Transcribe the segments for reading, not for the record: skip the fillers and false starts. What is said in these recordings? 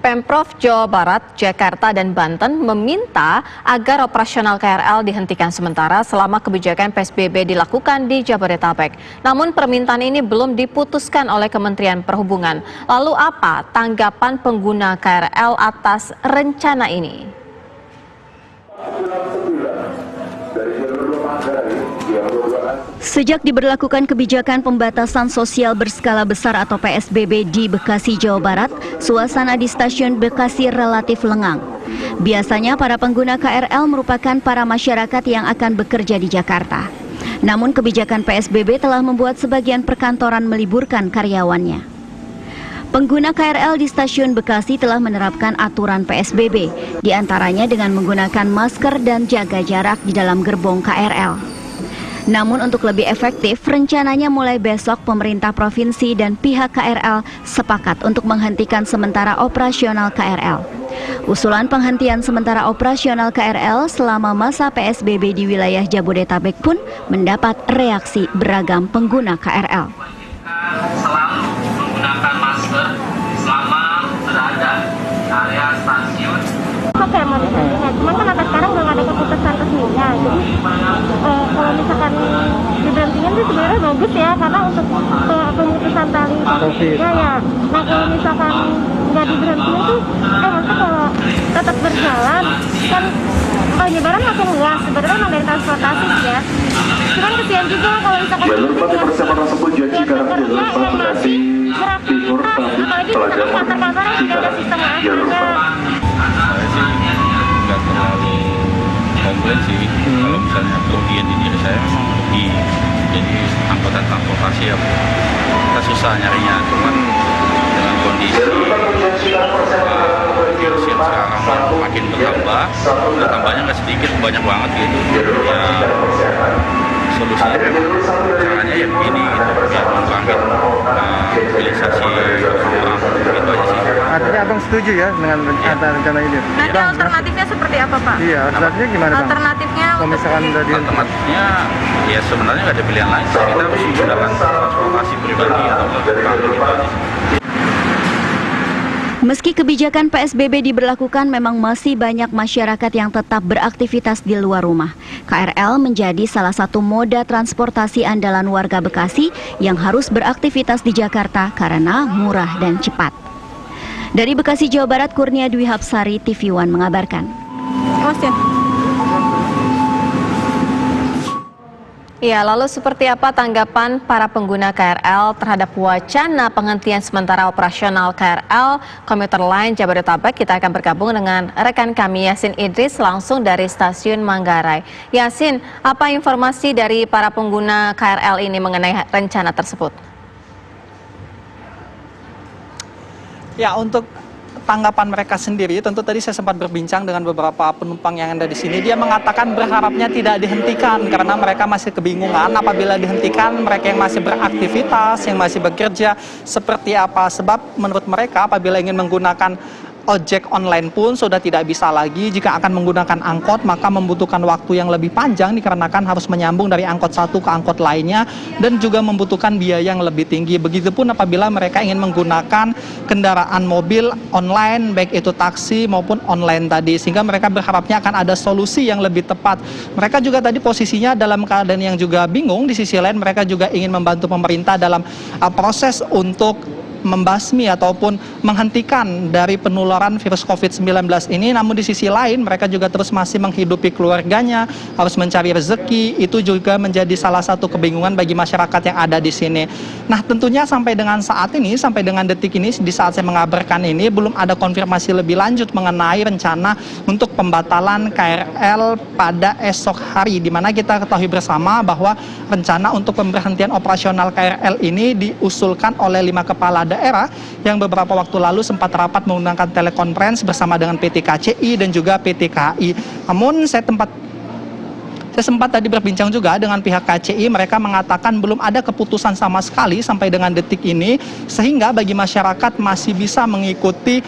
Pemprov Jawa Barat, Jakarta, dan Banten meminta agar operasional KRL dihentikan sementara selama kebijakan PSBB dilakukan di Jabodetabek. Namun permintaan ini belum diputuskan oleh Kementerian Perhubungan. Lalu apa tanggapan pengguna KRL atas rencana ini? Sejak diberlakukan kebijakan pembatasan sosial berskala besar atau PSBB di Bekasi, Jawa Barat, suasana di stasiun Bekasi relatif lengang. Biasanya para pengguna KRL merupakan para masyarakat yang akan bekerja di Jakarta. Namun kebijakan PSBB telah membuat sebagian perkantoran meliburkan karyawannya. Pengguna KRL di stasiun Bekasi telah menerapkan aturan PSBB, diantaranya dengan menggunakan masker dan jaga jarak di dalam gerbong KRL. Namun untuk lebih efektif, rencananya mulai besok pemerintah provinsi dan pihak KRL sepakat untuk menghentikan sementara operasional KRL. Usulan penghentian sementara operasional KRL selama masa PSBB di wilayah Jabodetabek pun mendapat reaksi beragam pengguna KRL. Selalu menggunakan masker selama berada di area stasiun. Oke, mau disediakan. Cuman kan sampai sekarang belum ada keputusan resminya. Jadi kalau misalkan diberhentikan sih sebenarnya bagus ya, karena untuk pemutusan tali konfliknya ya. Nah kalau misalkan nggak diberhentiin tuh, maksudnya kalau tetap berjalan kan penyebaran makin luas. Sebenarnya memang dari transportasi sih ya. Cuman kesian juga kalau misalkan jalur persiapan tersebut jadi sekarang jalur Bekasi Timur apalagi kantor-kantor yang sudah ada sistem akhirnya. Saya sih nggak terlalu komplain sih. Kalau misalnya kerugian di diri saya memang rugi. Jadi angkutan transportasi ya kita susah nyarinya. Cuman dengan kondisi virus yang sekarang makin bertambahnya nggak sedikit, banyak banget gitu. Ya solusinya memang caranya ya begini gitu, biar mengurangi mobilisasi orang gitu aja sih. Artinya abang setuju ya dengan rencana ini? Nanti alternatifnya seperti apa, Pak? Iya, alternatifnya gimana, Bang? Alternatifnya kalau misalkan alternatifnya ya sebenarnya nggak ada pilihan lain. Kita harus menggunakan transportasi pribadi atau publik gitu aja sih. Meski kebijakan PSBB diberlakukan, memang masih banyak masyarakat yang tetap beraktivitas di luar rumah. KRL menjadi salah satu moda transportasi andalan warga Bekasi yang harus beraktivitas di Jakarta karena murah dan cepat. Dari Bekasi, Jawa Barat, Kurnia Dwi Hapsari, TV One mengabarkan. Ya, lalu seperti apa tanggapan para pengguna KRL terhadap wacana penghentian sementara operasional KRL komuter lain Jabodetabek? Kita akan bergabung dengan rekan kami Yasin Idris langsung dari stasiun Manggarai. Yasin, apa informasi dari para pengguna KRL ini mengenai rencana tersebut? Ya, untuk tanggapan mereka sendiri, tentu tadi saya sempat berbincang dengan beberapa penumpang yang ada di sini. Dia mengatakan berharapnya tidak dihentikan karena mereka masih kebingungan apabila dihentikan mereka yang masih beraktivitas, yang masih bekerja seperti apa. Sebab menurut mereka apabila ingin menggunakan ojek online pun sudah tidak bisa lagi. Jika akan menggunakan angkot maka membutuhkan waktu yang lebih panjang dikarenakan harus menyambung dari angkot satu ke angkot lainnya dan juga membutuhkan biaya yang lebih tinggi. Begitupun apabila mereka ingin menggunakan kendaraan mobil online baik itu taksi maupun online tadi, sehingga mereka berharapnya akan ada solusi yang lebih tepat. Mereka juga tadi posisinya dalam keadaan yang juga bingung. Di sisi lain mereka juga ingin membantu pemerintah dalam proses untuk membasmi ataupun menghentikan dari penularan virus COVID-19 ini. Namun di sisi lain mereka juga terus masih menghidupi keluarganya, harus mencari rezeki. Itu juga menjadi salah satu kebingungan bagi masyarakat yang ada di sini. Nah tentunya sampai dengan saat ini, sampai dengan detik ini, di saat saya mengabarkan ini belum ada konfirmasi lebih lanjut mengenai rencana untuk pembatalan KRL pada esok hari, di mana kita ketahui bersama bahwa rencana untuk pemberhentian operasional KRL ini diusulkan oleh 5 kepala daerah yang beberapa waktu lalu sempat rapat menggunakan telekonferensi bersama dengan PT KCI dan juga PT KAI. Namun saya Saya sempat tadi berbincang juga dengan pihak KCI, mereka mengatakan belum ada keputusan sama sekali sampai dengan detik ini, sehingga bagi masyarakat masih bisa mengikuti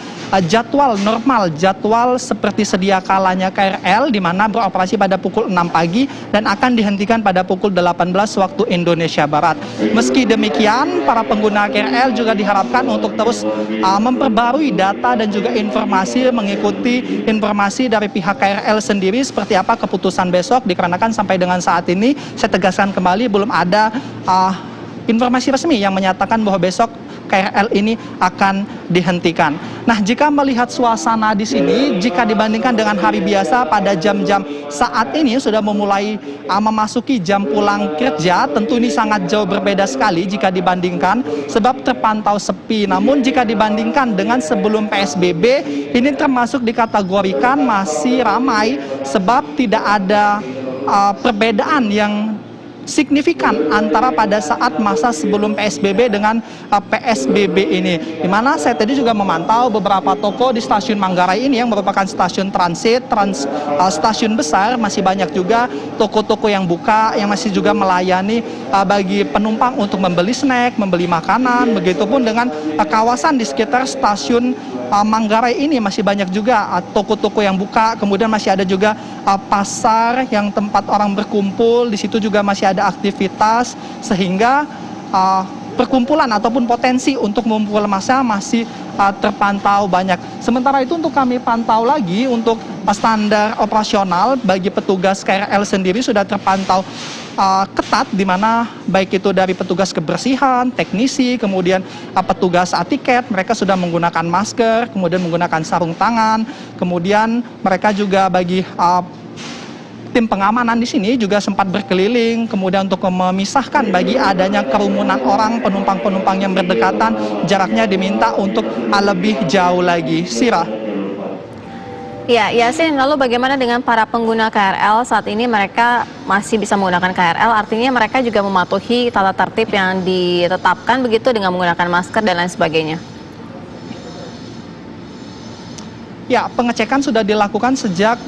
jadwal normal, jadwal seperti sedia kalanya KRL, di mana beroperasi pada pukul 6 pagi dan akan dihentikan pada pukul 18 waktu Indonesia Barat. Meski demikian, para pengguna KRL juga diharapkan untuk terus memperbarui data dan juga informasi, mengikuti informasi dari pihak KRL sendiri seperti apa keputusan besok, dikarenakan sampai dengan saat ini saya tegaskan kembali belum ada informasi resmi yang menyatakan bahwa besok KRL ini akan dihentikan. Nah, jika melihat suasana di sini, jika dibandingkan dengan hari biasa pada jam-jam saat ini sudah memulai memasuki jam pulang kerja, tentu ini sangat jauh berbeda sekali jika dibandingkan sebab terpantau sepi. Namun jika dibandingkan dengan sebelum PSBB, ini termasuk dikategorikan masih ramai sebab tidak ada perbedaan yang signifikan antara pada saat masa sebelum PSBB dengan PSBB ini. Di mana saya tadi juga memantau beberapa toko di stasiun Manggarai ini yang merupakan stasiun transit, stasiun besar, masih banyak juga toko-toko yang buka, yang masih juga melayani bagi penumpang untuk membeli snack, membeli makanan, begitupun dengan kawasan di sekitar stasiun Manggarai ini masih banyak juga toko-toko yang buka, kemudian masih ada juga pasar yang tempat orang berkumpul, di situ juga masih ada aktivitas sehingga perkumpulan ataupun potensi untuk mengumpul massa masih terpantau banyak. Sementara itu untuk kami pantau lagi untuk standar operasional bagi petugas KRL sendiri sudah terpantau ketat, di mana baik itu dari petugas kebersihan, teknisi, kemudian petugas tiket, mereka sudah menggunakan masker, kemudian menggunakan sarung tangan, kemudian mereka juga bagi tim pengamanan di sini juga sempat berkeliling, kemudian untuk memisahkan bagi adanya kerumunan orang, penumpang-penumpang yang berdekatan, jaraknya diminta untuk lebih jauh lagi. Sira. Ya, Yasin, lalu bagaimana dengan para pengguna KRL saat ini? Mereka masih bisa menggunakan KRL, artinya mereka juga mematuhi tata tertib yang ditetapkan begitu dengan menggunakan masker dan lain sebagainya? Ya, pengecekan sudah dilakukan sejak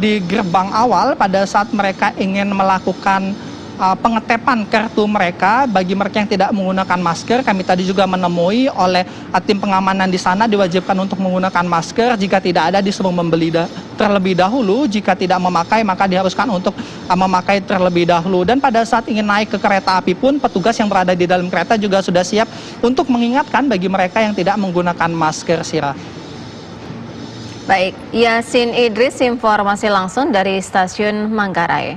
di gerbang awal pada saat mereka ingin melakukan pengetepan kartu mereka. Bagi mereka yang tidak menggunakan masker, kami tadi juga menemui oleh tim pengamanan di sana diwajibkan untuk menggunakan masker. Jika tidak ada, disuruh membeli terlebih dahulu. Jika tidak memakai, maka diharuskan untuk memakai terlebih dahulu. Dan pada saat ingin naik ke kereta api pun, petugas yang berada di dalam kereta juga sudah siap untuk mengingatkan bagi mereka yang tidak menggunakan masker, Sira. Baik, Yasin Idris, informasi langsung dari stasiun Manggarai.